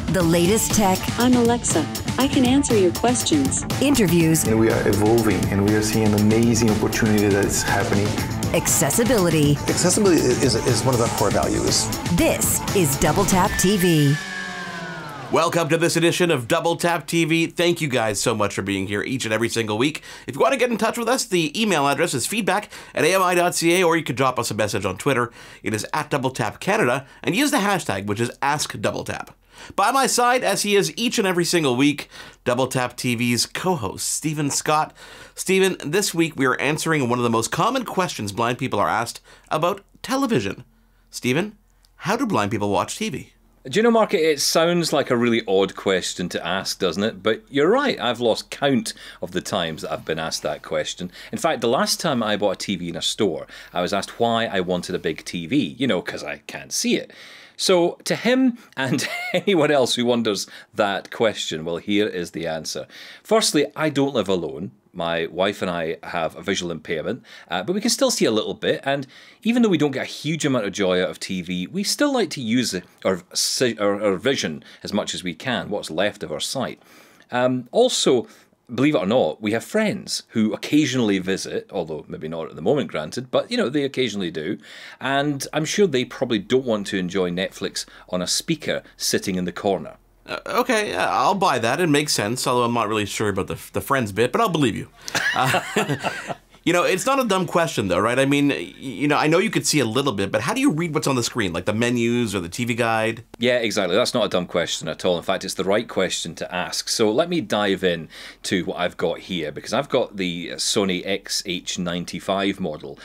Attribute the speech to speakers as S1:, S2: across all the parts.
S1: The latest tech.
S2: I'm Alexa. I can answer your questions.
S1: Interviews.
S3: And we are evolving, and we are seeing an amazing opportunity that is happening.
S1: Accessibility.
S4: Accessibility is one of our core values.
S1: This is Double Tap TV.
S5: Welcome to this edition of Double Tap TV. Thank you guys so much for being here each and every single week. If you want to get in touch with us, the email address is feedback@ami.ca, or you can drop us a message on Twitter. It is @DoubleTapCanada, and use the hashtag, which is AskDoubleTap. By my side, as he is each and every single week, Double Tap TV's co-host, Stephen Scott. Stephen, this week we are answering one of the most common questions blind people are asked about television. Stephen, how do blind people watch TV?
S6: Do you know, Mark, it sounds like a really odd question to ask, doesn't it? But you're right, I've lost count of the times that I've been asked that question. In fact, the last time I bought a TV in a store, I was asked why I wanted a big TV, because I can't see it. So to him and anyone else who wonders that question, well, here is the answer. Firstly, I don't live alone. My wife and I have a visual impairment, but we can still see a little bit. And even though we don't get a huge amount of joy out of TV, we still like to use our vision as much as we can, what's left of our sight. Also, believe it or not, we have friends who occasionally visit, although maybe not at the moment, granted, but, they occasionally do. And I'm sure they probably don't want to enjoy Netflix on a speaker sitting in the corner.
S5: Okay, I'll buy that. It makes sense, although I'm not really sure about the friends bit, but I'll believe you. It's not a dumb question, though, right? I mean, I know you could see a little bit, but how do you read what's on the screen, like the menus or the TV guide? Yeah,
S6: exactly. That's not a dumb question at all. In fact, it's the right question to ask. So let me dive in to what I've got here, because I've got the Sony XH95 model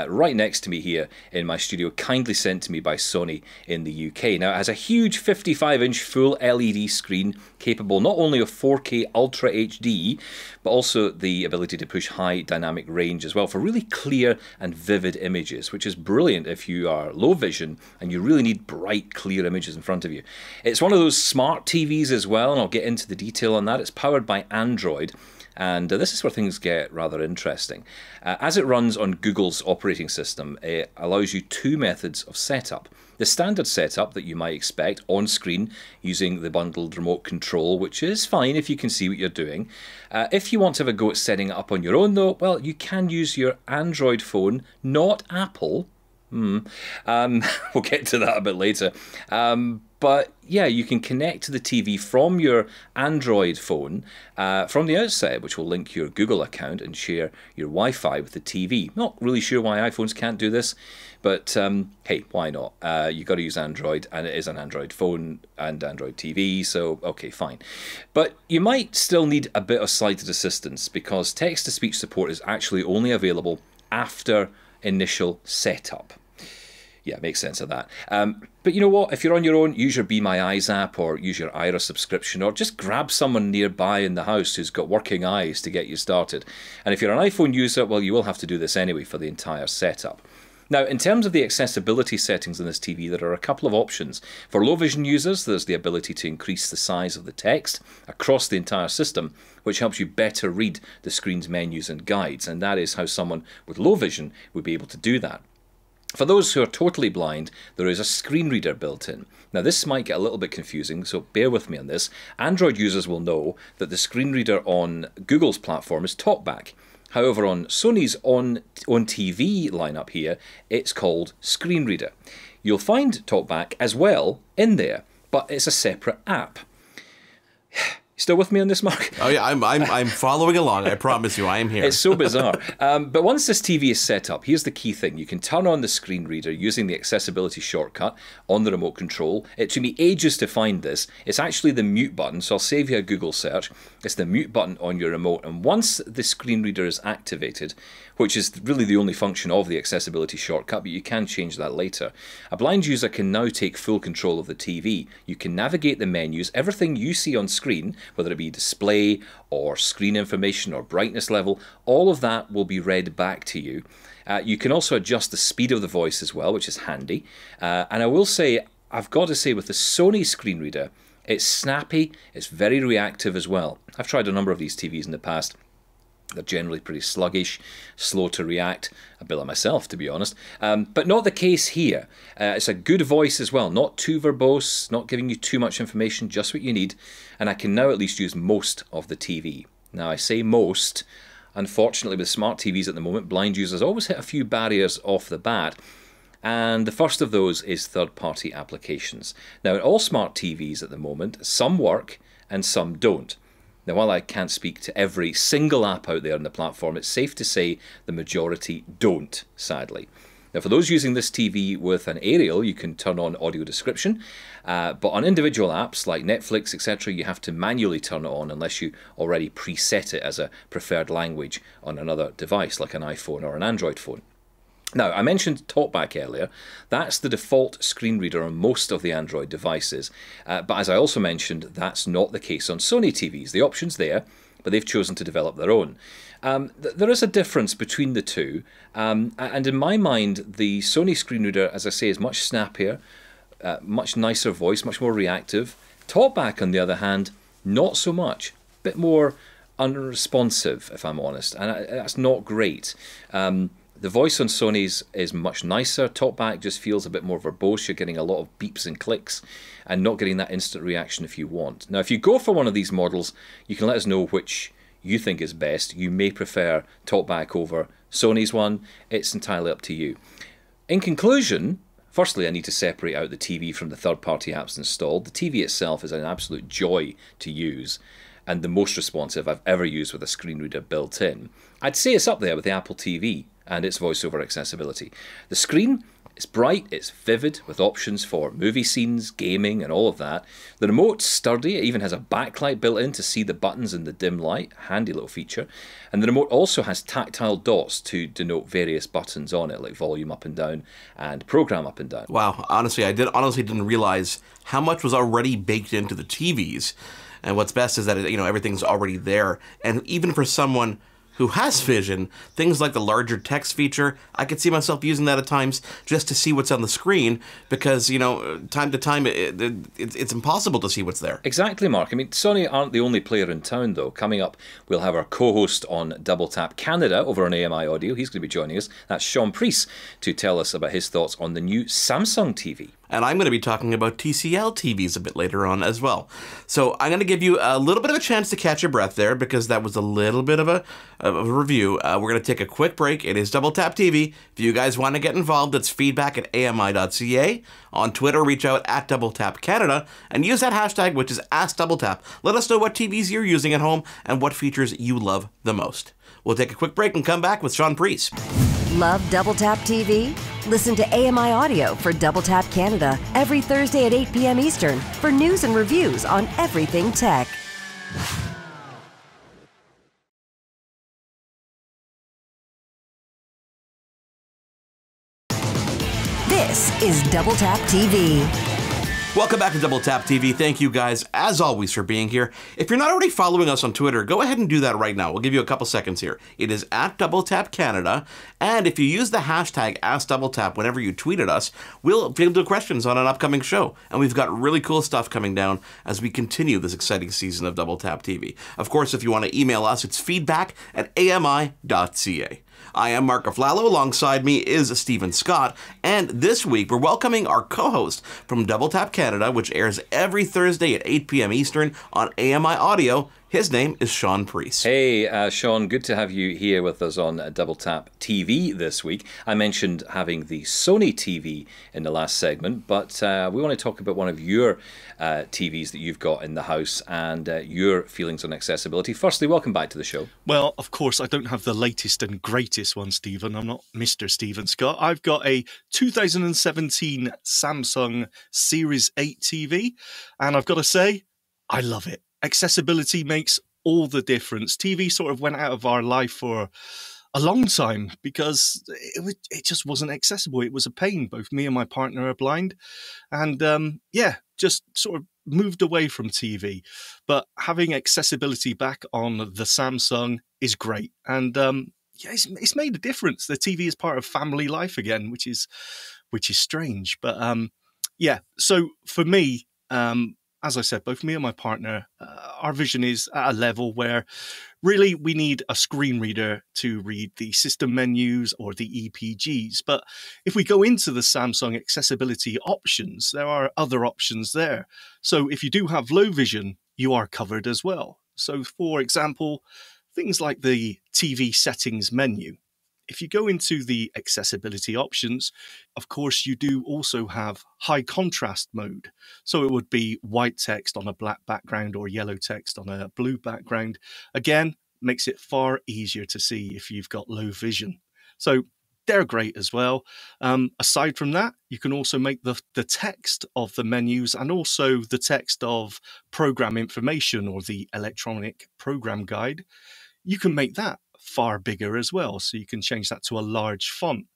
S6: right next to me here in my studio, kindly sent to me by Sony in the UK. Now, it has a huge 55-inch full LED screen capable not only of 4K Ultra HD, but also the ability to push high dynamic range as well for really clear and vivid images, which is brilliant if you are low vision and you really need bright, clear images in front of you. It's one of those smart TVs as well, and I'll get into the detail on that. It's powered by Android, and this is where things get rather interesting. As it runs on Google's operating system, it allows you two methods of setup. The standard setup that you might expect on screen using the bundled remote control, which is fine if you can see what you're doing. If you want to have a go at setting it up on your own, though, well, you can use your Android phone, not Apple. We'll get to that a bit later. But yeah, you can connect to the TV from your Android phone from the outset, which will link your Google account and share your Wi-Fi with the TV. Not really sure why iPhones can't do this, but hey, why not? You've got to use Android, and it is an Android phone and Android TV, so okay, fine. But you might still need a bit of sighted assistance, because text-to-speech support is actually only available after initial setup. Yeah, makes sense of that. But you know what? If you're on your own, use your Be My Eyes app, or use your Ira subscription, or just grab someone nearby in the house who's got working eyes to get you started. And if you're an iPhone user, well, you will have to do this anyway for the entire setup. Now, in terms of the accessibility settings in this TV, there are a couple of options. For low vision users, there's the ability to increase the size of the text across the entire system, which helps you better read the screen's menus and guides, and that is how someone with low vision would be able to do that. For those who are totally blind, there is a screen reader built in. Now, this might get a little bit confusing, so bear with me on this. Android users will know that the screen reader on Google's platform is TalkBack. However, on Sony's on TV lineup here, it's called Screen Reader. You'll find TalkBack as well in there, but it's a separate app. Still with me on this, Mark?
S5: Oh yeah, I'm following along. I promise you, I am here.
S6: It's so bizarre. But once this TV is set up, here's the key thing. You can turn on the screen reader using the accessibility shortcut on the remote control. It took me ages to find this. It's actually the mute button, so I'll save you a Google search. It's the mute button on your remote, and once the screen reader is activated, which is really the only function of the accessibility shortcut, but you can change that later, a blind user can now take full control of the TV. You can navigate the menus, everything you see on screen, whether it be display or screen information or brightness level, all of that will be read back to you. You can also adjust the speed of the voice as well, which is handy. And I will say, I've got to say, with the Sony screen reader, it's snappy, it's very reactive as well. I've tried a number of these TVs in the past. They're generally pretty sluggish, slow to react, a bit like myself, to be honest. But not the case here. It's a good voice as well, not too verbose, not giving you too much information, just what you need. And I can now at least use most of the TV. Now, I say most. Unfortunately, with smart TVs at the moment, blind users always hit a few barriers off the bat. And the first of those is third-party applications. Now, in all smart TVs at the moment, some work and some don't. Now, while I can't speak to every single app out there on the platform, it's safe to say the majority don't, sadly. Now, for those using this TV with an aerial, you can turn on audio description, but on individual apps like Netflix, etc., you have to manually turn it on unless you already preset it as a preferred language on another device, like an iPhone or an Android phone. Now, I mentioned TalkBack earlier. That's the default screen reader on most of the Android devices. But as I also mentioned, that's not the case on Sony TVs. The option's there, but they've chosen to develop their own. There is a difference between the two. And in my mind, the Sony screen reader, as I say, is much snappier, much nicer voice, much more reactive. TalkBack, on the other hand, not so much. A bit more unresponsive, if I'm honest. And that's not great. The voice on Sony's is much nicer. TalkBack just feels a bit more verbose. You're getting a lot of beeps and clicks and not getting that instant reaction if you want. Now, if you go for one of these models, you can let us know which you think is best. You may prefer TalkBack over Sony's one. It's entirely up to you. In conclusion, firstly, I need to separate out the TV from the third-party apps installed. The TV itself is an absolute joy to use and the most responsive I've ever used with a screen reader built in. I'd say it's up there with the Apple TV and its voiceover accessibility. The screen is bright, it's vivid, with options for movie scenes, gaming, and all of that. The remote's sturdy, it even has a backlight built in to see the buttons in the dim light, handy little feature. And the remote also has tactile dots to denote various buttons on it, like volume up and down and program up and down.
S5: Wow, honestly, I didn't realize how much was already baked into the TVs. And what's best is that, everything's already there. And even for someone who has vision, things like the larger text feature, I could see myself using that at times just to see what's on the screen because, time to time, it's impossible to see what's there.
S6: Exactly, Mark. I mean, Sony aren't the only player in town, though. Coming up, we'll have our co-host on Double Tap Canada over on AMI Audio. He's going to be joining us. That's Sean Priest to tell us about his thoughts on the new Samsung TV.
S5: And I'm going to be talking about TCL TVs a bit later on as well. So I'm going to give you a little bit of a chance to catch your breath there because that was a little bit of a review. We're going to take a quick break. It is Double Tap TV. If you guys want to get involved, it's feedback@ami.ca. On Twitter, reach out at Double Tap Canada and use that hashtag, which is AskDoubleTap. Let us know what TVs you're using at home and what features you love the most. We'll take a quick break and come back with Sean Priest.
S1: Love Double Tap TV? Listen to AMI Audio for Double Tap Canada every Thursday at 8 p.m. Eastern for news and reviews on everything tech. This is Double Tap TV.
S5: Welcome back to Double Tap TV. Thank you guys, as always, for being here. If you're not already following us on Twitter, go ahead and do that right now. We'll give you a couple seconds here. It is at Double Tap Canada, and if you use the hashtag AskDoubleTap whenever you tweet at us, we'll be able to do questions on an upcoming show. And we've got really cool stuff coming down as we continue this exciting season of Double Tap TV. Of course, if you want to email us, it's feedback@ami.ca. I am Mark Aflalo. Alongside me is Stephen Scott. And this week, we're welcoming our co-host from Double Tap Canada, which airs every Thursday at 8 p.m. Eastern on AMI Audio. His name is Sean Priest.
S6: Hey, Sean, good to have you here with us on Double Tap TV this week. I mentioned having the Sony TV in the last segment, but we want to talk about one of your TVs that you've got in the house and your feelings on accessibility. Firstly, welcome back to the show.
S7: Well, of course, I don't have the latest and greatest one, Stephen. I'm not Mr. Stephen Scott. I've got a 2017 Samsung Series 8 TV, and I've got to say, I love it. Accessibility makes all the difference. TV sort of went out of our life for a long time because it just wasn't accessible. It was a pain. Both me and my partner are blind, and just sort of moved away from TV. But having accessibility back on the Samsung is great, and it's made a difference. The TV is part of family life again, which is strange. But so for me, as I said, both me and my partner, our vision is at a level where Really, we need a screen reader to read the system menus or the EPGs. But if we go into the Samsung accessibility options, there are other options there. So if you do have low vision, you are covered as well. So for example, things like the TV settings menu. If you go into the accessibility options, of course, you do also have high contrast mode. So it would be white text on a black background or yellow text on a blue background. Again, makes it far easier to see if you've got low vision. So they're great as well. Aside from that, you can also make the text of the menus and also the text of program information or the electronic program guide. You can make that far bigger as well. So you can change that to a large font.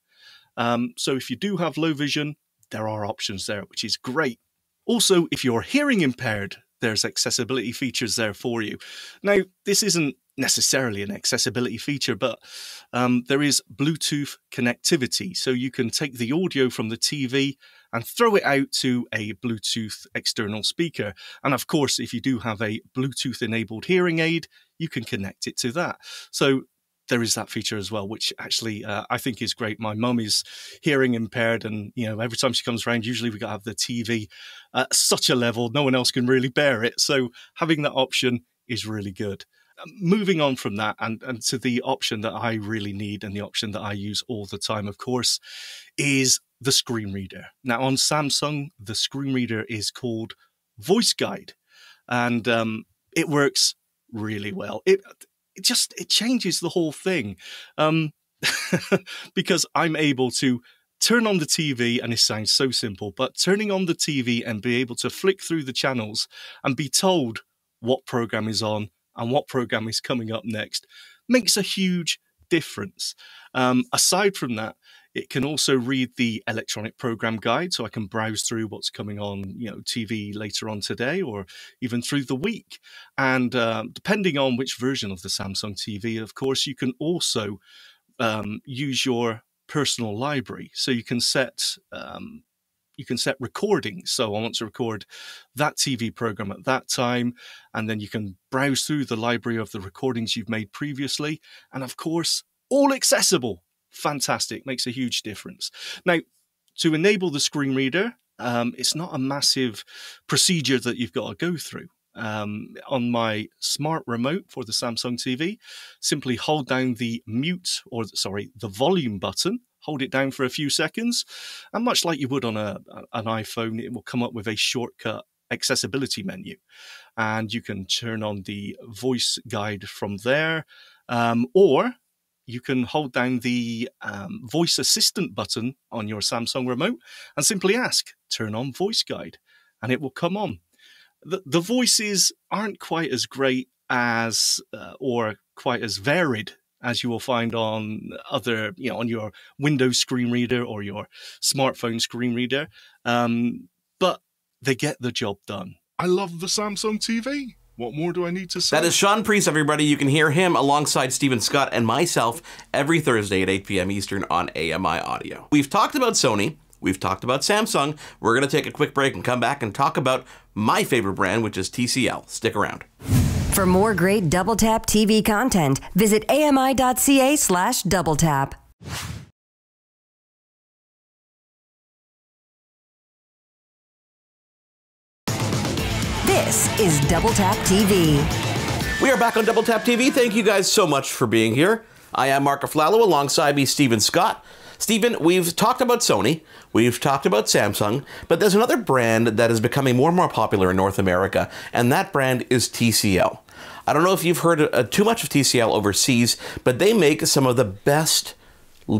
S7: So if you do have low vision, there are options there, which is great. Also, if you're hearing impaired, there's accessibility features there for you. Now, this isn't necessarily an accessibility feature, but there is Bluetooth connectivity. So you can take the audio from the TV and throw it out to a Bluetooth external speaker. And of course, if you do have a Bluetooth enabled hearing aid, you can connect it to that. So there is that feature as well, which actually I think is great. My mum is hearing impaired, and every time she comes around, usually we got to have the TV at such a level no one else can really bear it. So having that option is really good. Moving on from that and to the option that I really need and the option that I use all the time, of course, is the screen reader. Now on Samsung, the screen reader is called Voice Guide, and it works really well. It changes the whole thing because I'm able to turn on the TV, and it sounds so simple, but turning on the TV and be able to flick through the channels and be told what program is on and what program is coming up next makes a huge difference. Aside from that, it can also read the electronic program guide, so I can browse through what's coming on, TV later on today or even through the week. And depending on which version of the Samsung TV, of course, you can also use your personal library. So you can set recordings. So I want to record that TV program at that time, and then you can browse through the library of the recordings you've made previously. And of course, all accessible. Fantastic. Makes a huge difference. Now, to enable the screen reader, it's not a massive procedure that you've got to go through. On my smart remote for the Samsung TV, simply hold down the the volume button, hold it down for a few seconds, and much like you would on an iPhone, it will come up with a shortcut accessibility menu. And you can turn on the voice guide from there, or you can hold down the voice assistant button on your Samsung remote and simply ask, turn on voice guide, and it will come on. The voices aren't quite as great as, or quite as varied as you will find on other, on your Windows screen reader or your smartphone screen reader, but they get the job done.
S8: I love the Samsung TV. What more do I need to say?
S5: That is Sean Priest, everybody. You can hear him alongside Stephen Scott and myself every Thursday at 8 p.m. Eastern on AMI Audio. We've talked about Sony. We've talked about Samsung. We're going to take a quick break and come back and talk about my favorite brand, which is TCL. Stick around.
S1: For more great Double Tap TV content, visit ami.ca/doubletap. This is Double Tap TV.
S5: We are back on Double Tap TV. Thank you guys so much for being here. I am Mark Aflalo, alongside me, Stephen Scott. Stephen, we've talked about Sony, we've talked about Samsung, but there's another brand that is becoming more and more popular in North America, and that brand is TCL. I don't know if you've heard too much of TCL overseas, but they make some of the best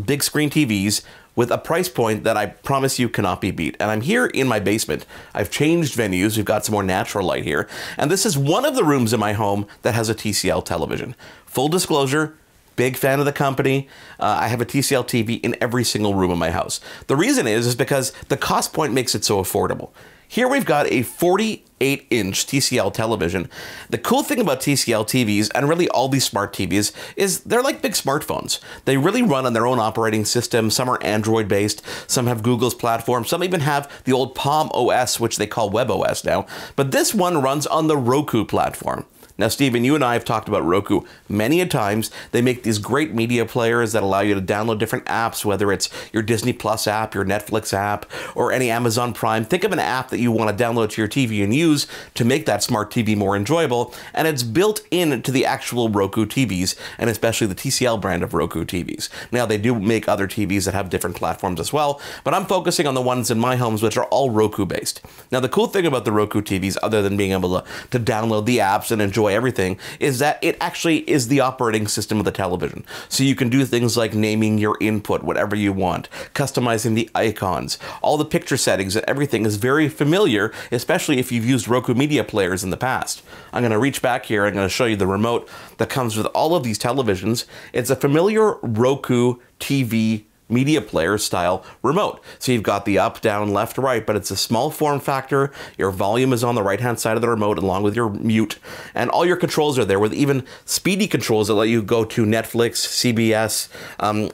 S5: big screen TVs with a price point that I promise you cannot be beat. And I'm here in my basement. I've changed venues. We've got some more natural light here. And this is one of the rooms in my home that has a TCL television. Full disclosure, big fan of the company. I have a TCL TV in every single room in my house. The reason is because the cost point makes it so affordable. Here we've got a 48-inch TCL television. The cool thing about TCL TVs, and really all these smart TVs, is they're like big smartphones. They really run on their own operating system. Some are Android-based, some have Google's platform, some even have the old Palm OS, which they call WebOS now. But this one runs on the Roku platform. Now, Stephen, you and I have talked about Roku many a times. They make these great media players that allow you to download different apps, whether it's your Disney Plus app, your Netflix app, or any Amazon Prime. Think of an app that you want to download to your TV and use to make that smart TV more enjoyable, and it's built into the actual Roku TVs, and especially the TCL brand of Roku TVs. Now, they do make other TVs that have different platforms as well, but I'm focusing on the ones in my homes, which are all Roku-based. Now, the cool thing about the Roku TVs, other than being able to download the apps and enjoy everything, is that it actually is the operating system of the television. So you can do things like naming your input, whatever you want, customizing the icons, all the picture settings, and everything is very familiar, especially if you've used Roku media players in the past. I'm going to reach back here. I'm going to show you the remote that comes with all of these televisions. It's a familiar Roku TV media player style remote. So you've got the up, down, left, right, but it's a small form factor. Your volume is on the right hand side of the remote along with your mute, and all your controls are there, with even speedy controls that let you go to Netflix, CBS,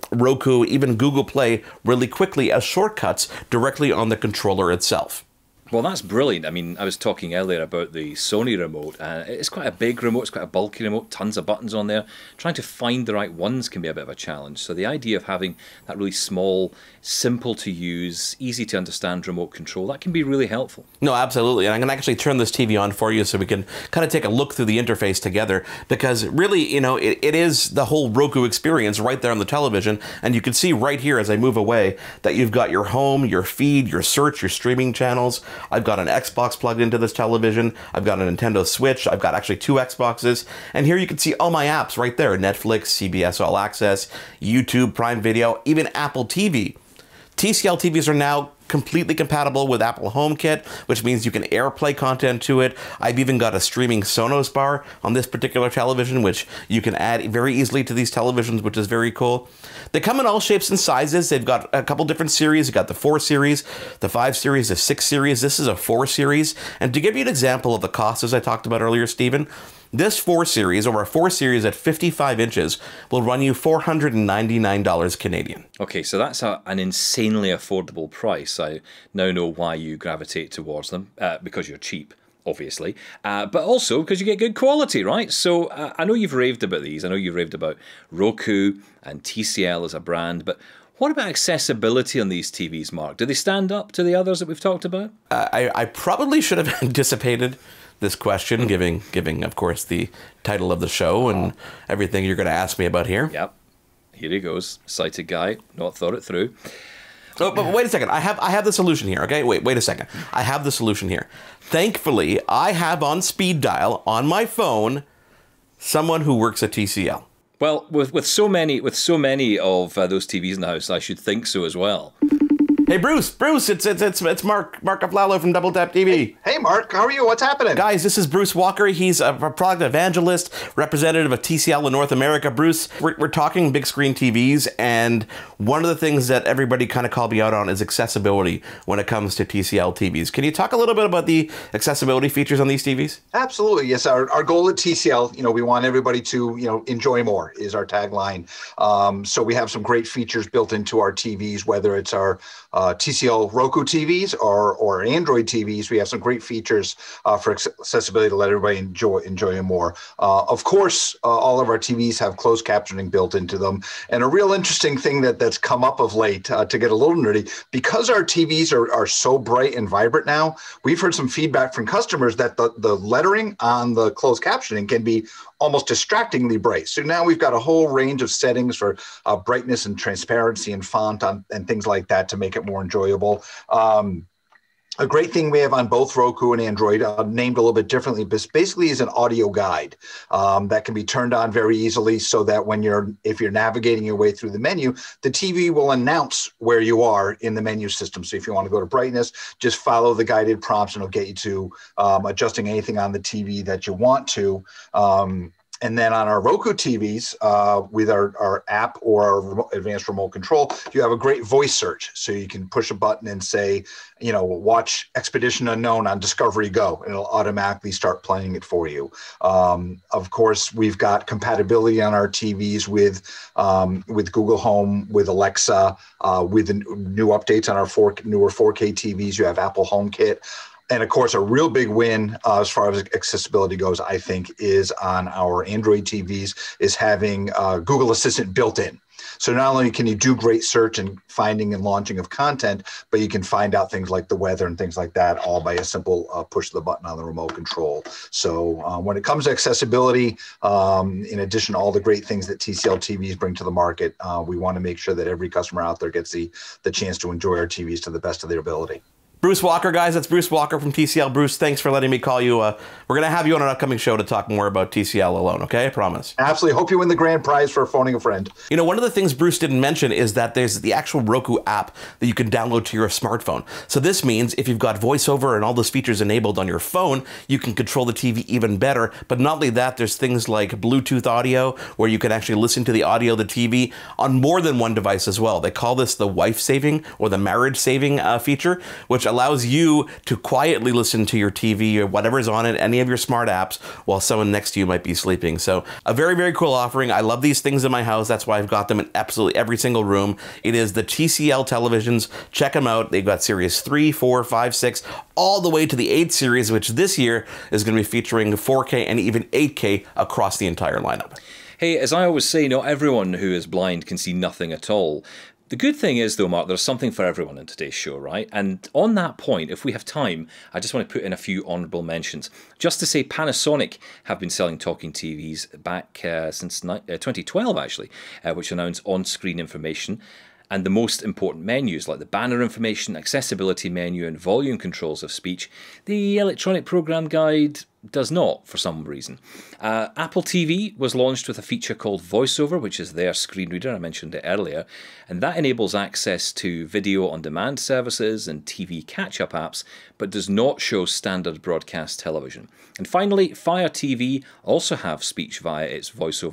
S5: Roku, even Google Play really quickly as shortcuts directly on the controller itself.
S6: Well, that's brilliant. I mean, I was talking earlier about the Sony remote. It's quite a big remote, it's quite a bulky remote, tons of buttons on there. Trying to find the right ones can be a bit of a challenge. So the idea of having that really small, simple to use, easy to understand remote control, that can be really helpful.
S5: No, absolutely. And I'm going to actually turn this TV on for you so we can kind of take a look through the interface together, because really, you know, it is the whole Roku experience right there on the television. And you can see right here as I move away that you've got your home, your feed, your search, your streaming channels. I've got an Xbox plugged into this television. I've got a Nintendo Switch. I've got actually 2 Xboxes. And here you can see all my apps right there. Netflix, CBS All Access, YouTube, Prime Video, even Apple TV. TCL TVs are now completely compatible with Apple HomeKit, which means you can AirPlay content to it. I've even got a streaming Sonos bar on this particular television, which you can add very easily to these televisions, which is very cool. They come in all shapes and sizes. They've got a couple different series. You've got the 4 series, the 5 series, the 6 series. This is a 4 series. And to give you an example of the cost, as I talked about earlier, Stephen, this 4 series, or a 4 series at 55 inches, will run you $499 Canadian.
S6: Okay, so that's an insanely affordable price. I now know why you gravitate towards them, because you're cheap, obviously, but also because you get good quality, right? So I know you've raved about these. I know you've raved about Roku and TCL as a brand, but what about accessibility on these TVs, Mark? Do they stand up to the others that we've talked about?
S5: I probably should have anticipated this question, giving of course the title of the show and everything you're going to ask me about here.
S6: Yep, here he goes, sighted guy, not thought it through.
S5: Oh, but wait a second, I have the solution here. Okay, wait a second, I have the solution here. Thankfully, I have on speed dial on my phone someone who works at TCL.
S6: Well, with so many of those TVs in the house, I should think so as well.
S5: Hey, Bruce, it's Mark Aflalo from Double Tap TV.
S4: Hey, Mark, how are you? What's happening?
S5: Guys, this is Bruce Walker. He's a product evangelist, representative of TCL in North America. Bruce, we're talking big screen TVs, and one of the things that everybody kind of called me out on is accessibility when it comes to TCL TVs. Can you talk a little bit about the accessibility features on these TVs?
S4: Absolutely, yes. Our goal at TCL, we want everybody to, enjoy more is our tagline. So we have some great features built into our TVs, whether it's our TCL Roku TVs or Android TVs. We have some great features for accessibility to let everybody enjoy them more. Of course, all of our TVs have closed captioning built into them. And a real interesting thing that's come up of late, to get a little nerdy, because our TVs are so bright and vibrant now, we've heard some feedback from customers that the lettering on the closed captioning can be almost distractingly bright. So now we've got a whole range of settings for brightness and transparency and font and things like that to make it more enjoyable. A great thing we have on both Roku and Android, named a little bit differently, but basically is an audio guide that can be turned on very easily, so that if you're navigating your way through the menu, the TV will announce where you are in the menu system. So if you want to go to brightness, just follow the guided prompts and it'll get you to adjusting anything on the TV that you want to. And then on our Roku TVs, with our app or our advanced remote control, you have a great voice search. So you can push a button and say, watch Expedition Unknown on Discovery Go, and it'll automatically start playing it for you. Of course, we've got compatibility on our TVs with Google Home, with Alexa, with the new updates on our newer 4K TVs. You have Apple HomeKit. And of course, a real big win as far as accessibility goes, I think, is on our Android TVs, is having Google Assistant built in. So not only can you do great search and finding and launching of content, but you can find out things like the weather and things like that all by a simple push of the button on the remote control. So when it comes to accessibility, in addition to all the great things that TCL TVs bring to the market, we want to make sure that every customer out there gets the chance to enjoy our TVs to the best of their ability.
S5: Bruce Walker, guys, that's Bruce Walker from TCL. Bruce, thanks for letting me call you. We're going to have you on an upcoming show to talk more about TCL alone, okay? I promise.
S4: Absolutely. Hope you win the grand prize for phoning a friend.
S5: You know, one of the things Bruce didn't mention is that there's the actual Roku app that you can download to your smartphone. So this means if you've got VoiceOver and all those features enabled on your phone, you can control the TV even better. But not only that, there's things like Bluetooth audio, where you can actually listen to the audio of the TV on more than one device as well. They call this the wife saving or the marriage saving feature, which allows you to quietly listen to your TV or whatever's on it, any of your smart apps, while someone next to you might be sleeping. So a very, very cool offering. I love these things in my house. That's why I've got them in absolutely every single room. It is the TCL televisions. Check them out. They've got series 3, 4, 5, 6, all the way to the 8 series, which this year is going to be featuring 4K and even 8K across the entire lineup.
S6: Hey, as I always say, not everyone who is blind can see nothing at all. The good thing is, though, Mark, there's something for everyone in today's show, right? And on that point, if we have time, I just want to put in a few honourable mentions. Just to say, Panasonic have been selling talking TVs back since 2012, actually, which announce on-screen information and the most important menus like the banner information, accessibility menu and volume controls of speech. The electronic program guide does not, for some reason. Apple TV was launched with a feature called VoiceOver, which is their screen reader, I mentioned it earlier, and that enables access to video on demand services and TV catch-up apps, but does not show standard broadcast television. And finally, Fire TV also have speech via its voice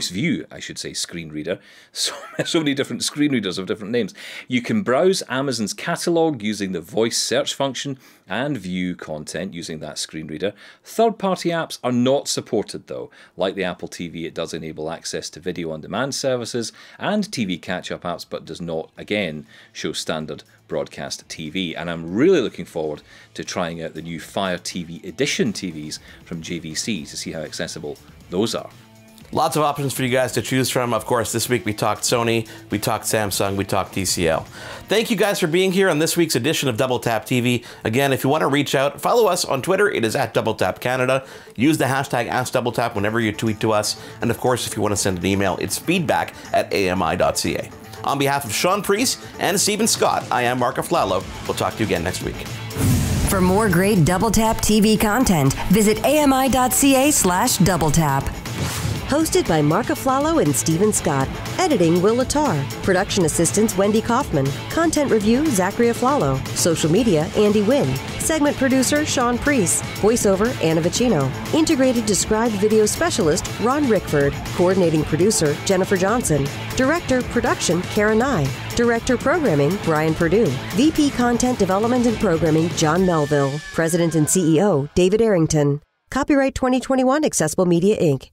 S6: view, I should say, screen reader. So many different screen readers of different names. You can browse Amazon's catalogue using the voice search function and view content using that screen reader. Third-party apps are not supported though. Like the Apple TV, it does enable access to video on demand services and TV catch-up apps, but does not, again, show standard broadcast TV. And I'm really looking forward to trying out the new Fire TV Edition TVs from JVC to see how accessible those are.
S5: Lots of options for you guys to choose from. Of course, this week we talked Sony, we talked Samsung, we talked TCL. Thank you guys for being here on this week's edition of Double Tap TV. Again, if you want to reach out, follow us on Twitter. It is at Double Tap Canada. Use the hashtag AskDoubleTap whenever you tweet to us. And of course, if you want to send an email, it's feedback@ami.ca. On behalf of Sean Priest and Stephen Scott, I am Mark Aflalo. We'll talk to you again next week.
S1: For more great Double Tap TV content, visit ami.ca/doubletap. Hosted by Mark Aflalo and Stephen Scott. Editing, Will Attar. Production assistants, Wendy Kaufman. Content review, Zachary Aflalo. Social media, Andy Wynn. Segment producer, Sean Priest. Voiceover, Anna Vicino. Integrated Described Video Specialist, Ron Rickford. Coordinating producer, Jennifer Johnson. Director, Production, Karen Nye. Director, Programming, Brian Perdue. VP Content Development and Programming, John Melville. President and CEO, David Arrington. Copyright 2021, Accessible Media, Inc.